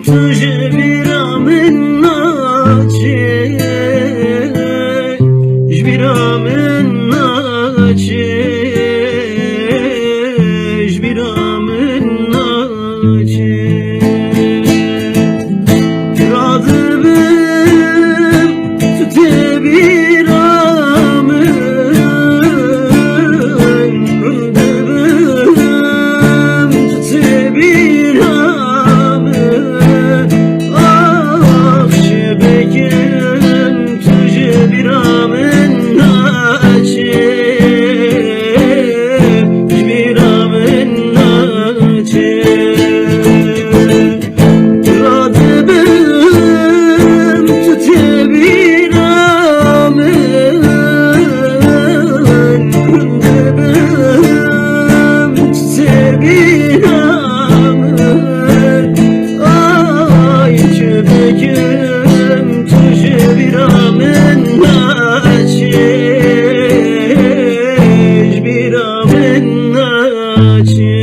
تجه بیرامن ناچه جبیرامن ناچه جبیرامن ناچه راضبم تتبیرامن رندبم تتبیرامن آخ شبکم تجه بیرامن ناچه جبیرامن ناچه راضبم تتبیرامن رندبم تتبیرامن آی شبکم تجه بیرامن ناچه جبیرامن ناچه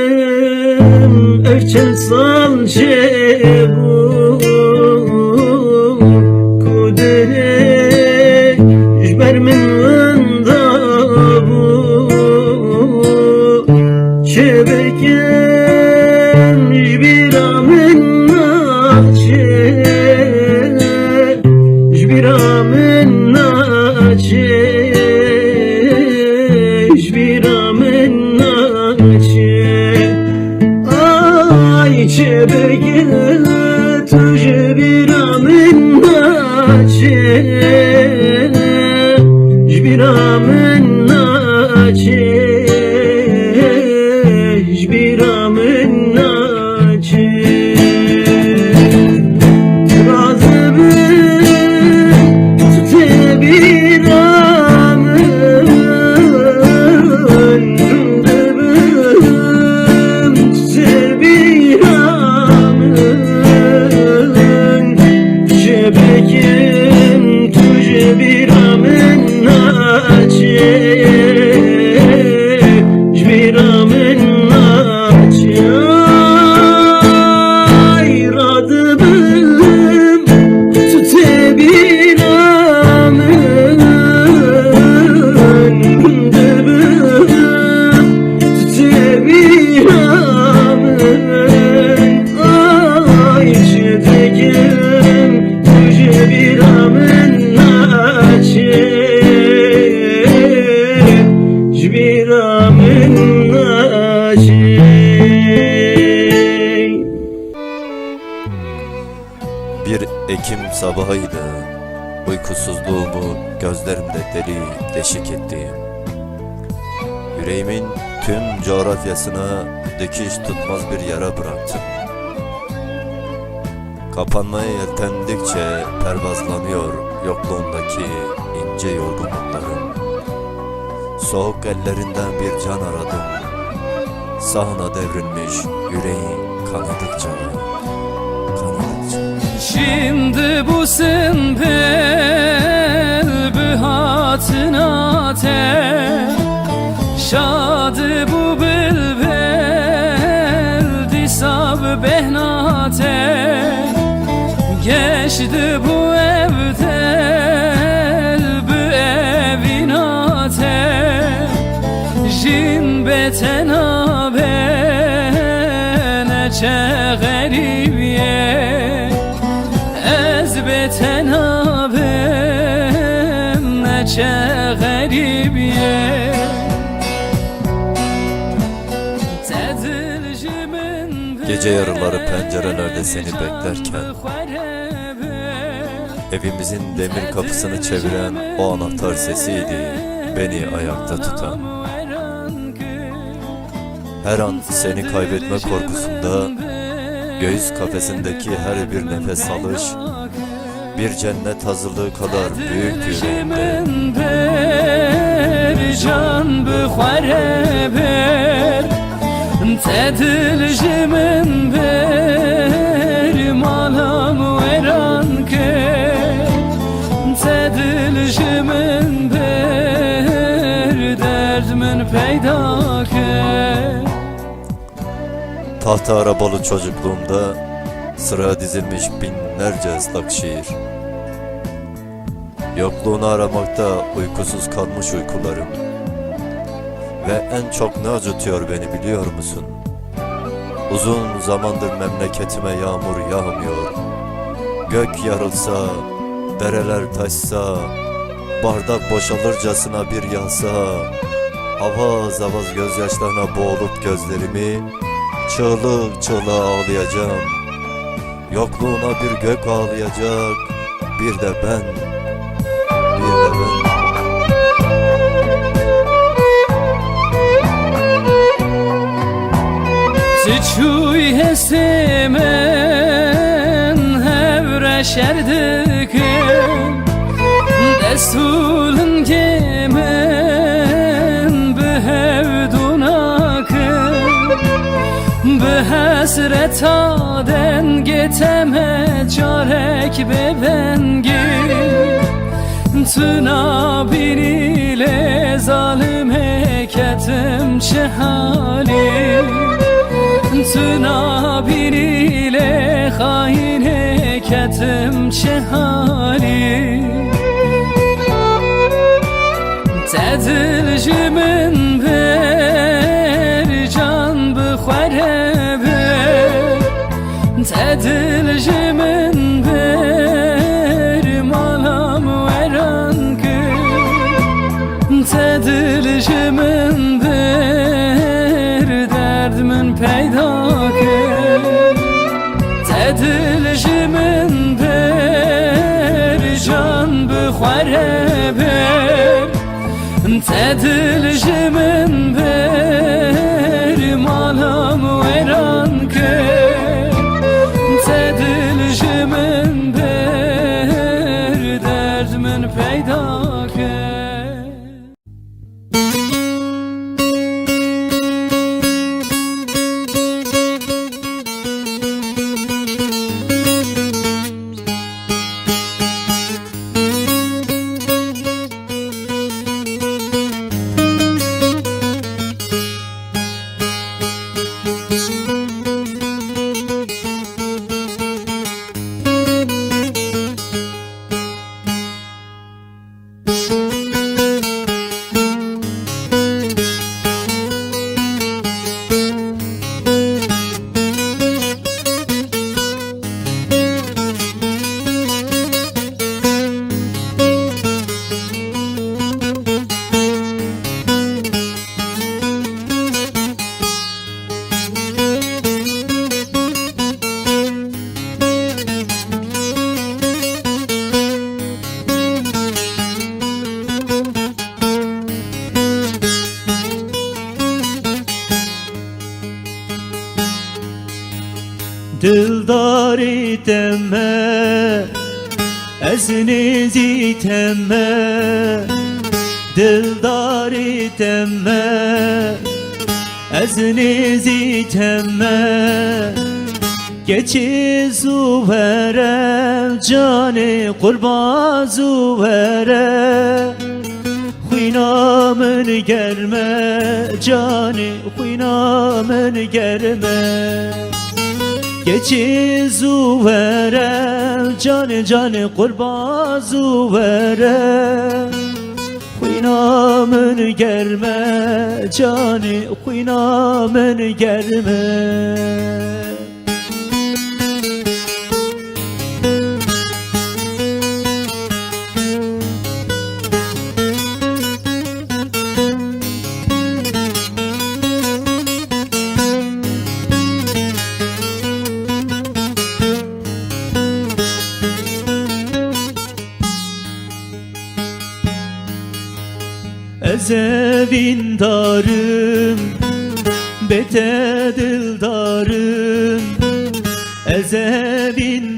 نزانم ارچن سال جبو کوده جبر من وندابو شبکم جبیرامن ناچه جبیرامن ناچه جبیرامن ناچه آی شبکم تجه بیرامن ناچه جبیرامن ناچه جبیرامن ناچه راضبم تتبیرامن رندبم تتبیرامن شبکم تجه بیرامن ناچه جبیرامن ناچه آی راضبم تتبیرامن رندبم تتبیرامن آی شبکم تجه بیرامن ناچه جبیرامن ناچه Bir Ekim sabahıydı. Uykusuzluğumu gözlerimde deli deşik ettiğim. Yüreğimin tüm coğrafyasına dikiş tutmaz bir yara bıraktım. Kapanmaya yeltendikçe pervazlanıyor yokluğundaki ince yorgunluklarım. Soğuk ellerinden bir can aradım. Sahna devrilmiş yüreğim kanadıkça, kanadıkça. Şimdi bu sembel hatınate şadı bu bülbül disab behnate geçti bu evtel bu evinate jin betenabe neçe garibiye ez betenabem neçe garibiye Gece yarıları pencerelerde seni beklerken evimizin demir kapısını çeviren o anahtar sesiydi beni ayakta tutan. Her an seni kaybetme korkusunda göğüs kafesindeki her bir nefes alış bir cennet hazırlığı kadar büyük yüreğimde. Can bıkhare ber tedil jimin ber malam veran ke tedil jimin ber derd derdimin peyda kır. Tahta arabalı çocukluğumda sıraya dizilmiş binlerce ıslak şiir. Yokluğunu aramakta uykusuz kalmış uykularım. Ve en çok ne acıtıyor beni biliyor musun? Uzun zamandır memleketime yağmur yağmıyor. Gök yarılsa, dereler taşsa, bardak boşalırcasına bir yağsa, avaz avaz gözyaşlarına boğulup gözlerimi çığlık çığlığa ağlayacağım. Yokluğuna bir gök ağlayacak, bir de ben, bir de ben. Sıçuy hesimen hevre şerdikim Destulun gemen behevdunakim Behesret aden geteme carek bebengi Tına biriyle zalim heketim çehali Tına biriyle hain heketim çehali Tedilcimin bir can bıkhare bir Tedilcimin bir malam veran kır Tedilcimin bir derdimin peyda kır Tedilcimin bir can bıkhare bir Tedilcimin bir malam veran kır Tedilcimin bir derdimin peyda kır Dildari deme, ezinizi temme. Dildari deme, ezinizi temme. Geçi zuvere, cani kurban zuvere. Huynamın germe, cani huynamın germe. Geçi zuvere, cani cani kurban zuvere. Huynamın germe, cani huynamın germe. Ezevindarım, bete dildarım. Ezevindarım,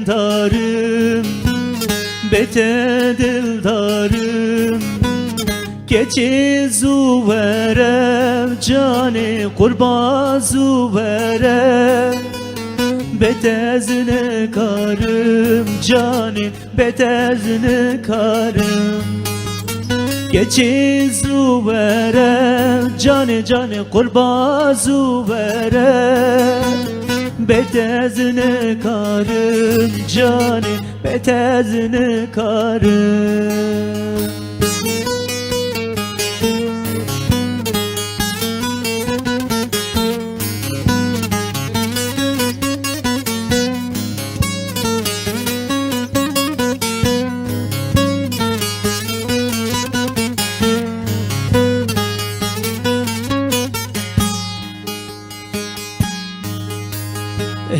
bete dildarım. Geçi zuvere, cani kurban zuvere. Betezine karım, cani betezine karım. keçi zuvere canı canı kurban zuvere betezini karım canı betezini karım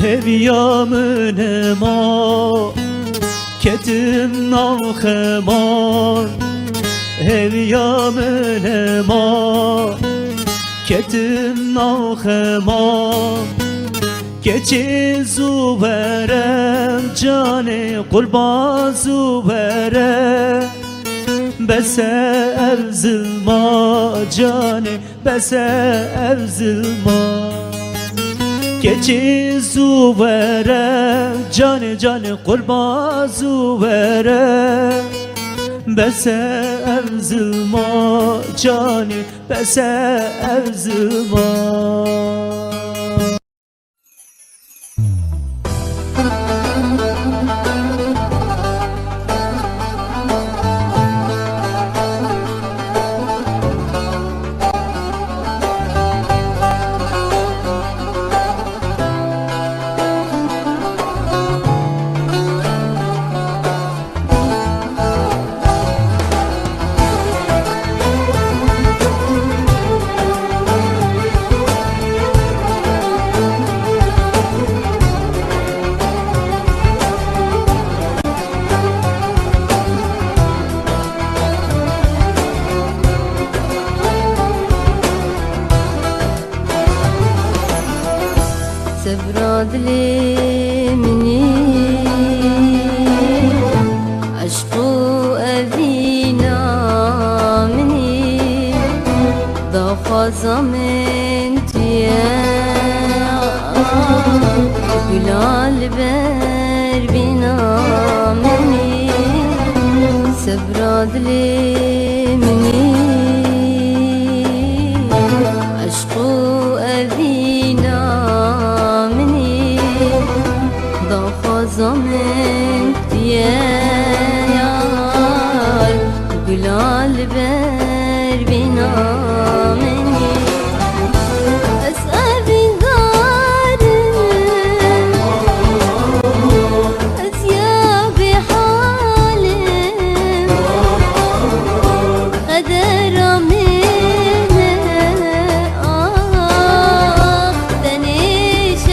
Heviyamın ema ketim navheman Heviyamın ema ketim navheman keçi zuverem canı kurban zuvere bese evzilma canı bese evzilma keçi zuvere canı canı kurban zuvere bese evzilma canı bese evzilma سبرادلي مني عشقو أذينا مني ضاق زمن تيا بلال بربنا مني سبرادلي مني عشقو أذينا زمن ديار بلال بربنا مني أسأل دارم أزياب حالم قدر منه دنيش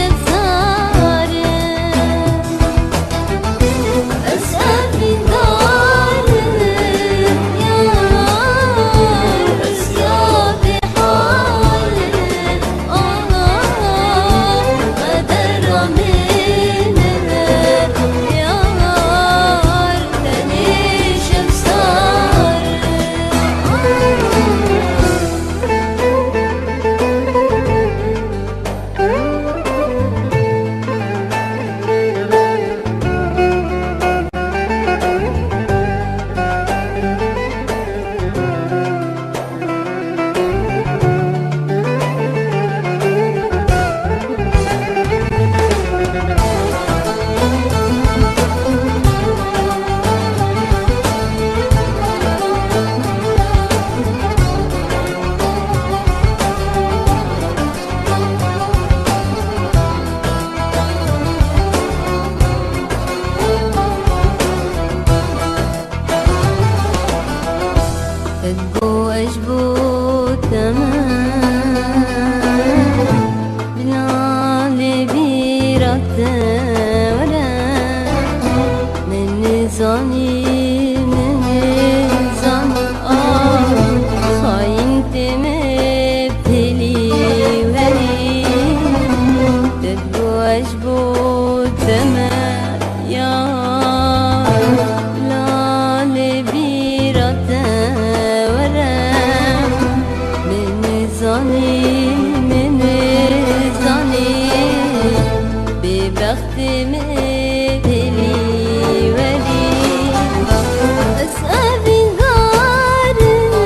أسأل دارم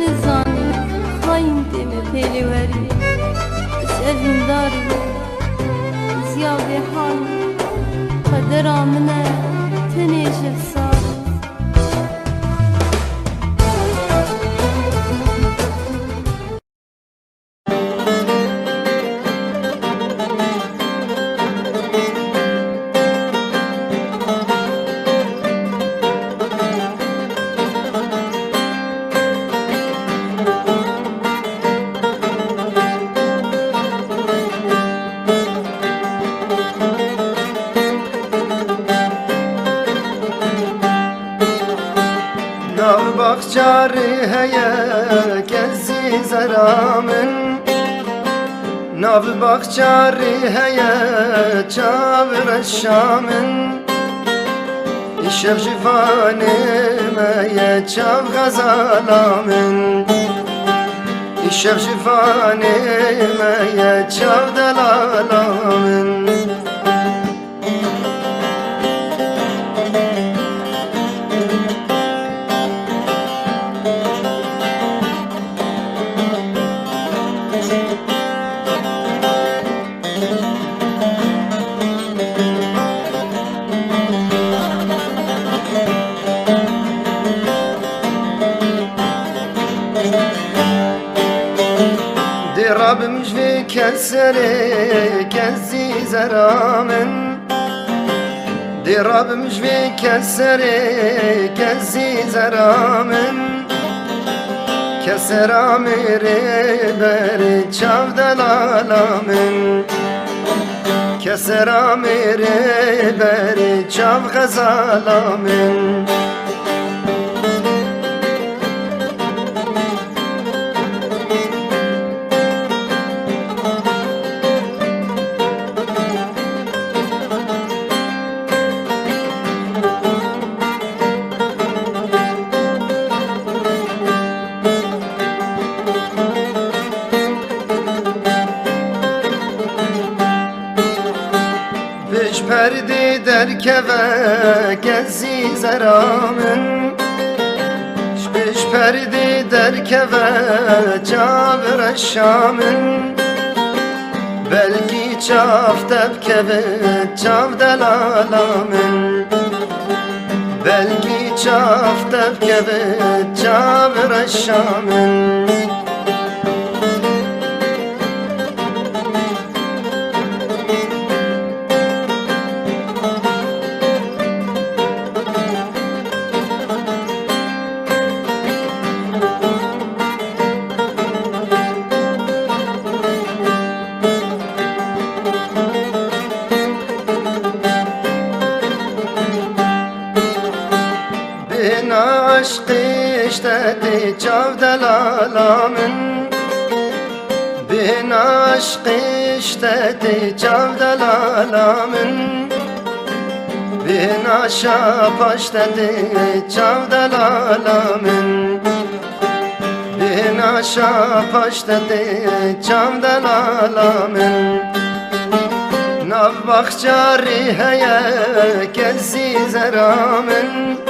نزانی خاین دم پیلوری سرین داری زیاد حال قدر آمنه تنیش ساری Nav bakçarı heye gezzi zeramın Nav bakçarı heye çavr şamın İşev jifane meye çav gazalamın İşev jifane meye çav dalalamın Rabbim jvi kesere kezi zeramen Di Rabbim jvi kesere kezi zeramen Kesera mere beri çav delalamen Kesera mere beri çav gazalamen Beş perde derkeve gezi zeramın Beş perde derkeve çavr şamın Belki çav tebkeve çav delalamın Belki çav tebkeve çavr şamın Aşk iştedi çav delalamın Bin aşk iştedi çav delalamın Bin aşa paştedi çav delalamın Bin aşa paştedi çav delalamın Nav bakçari heye kezi zeramın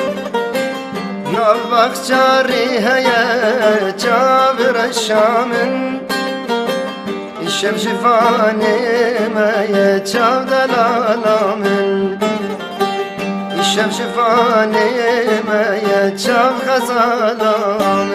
Nav bakçari heye çavr şamın İşev jifane meye çav delalamın İşev jifane meye çav gazalamın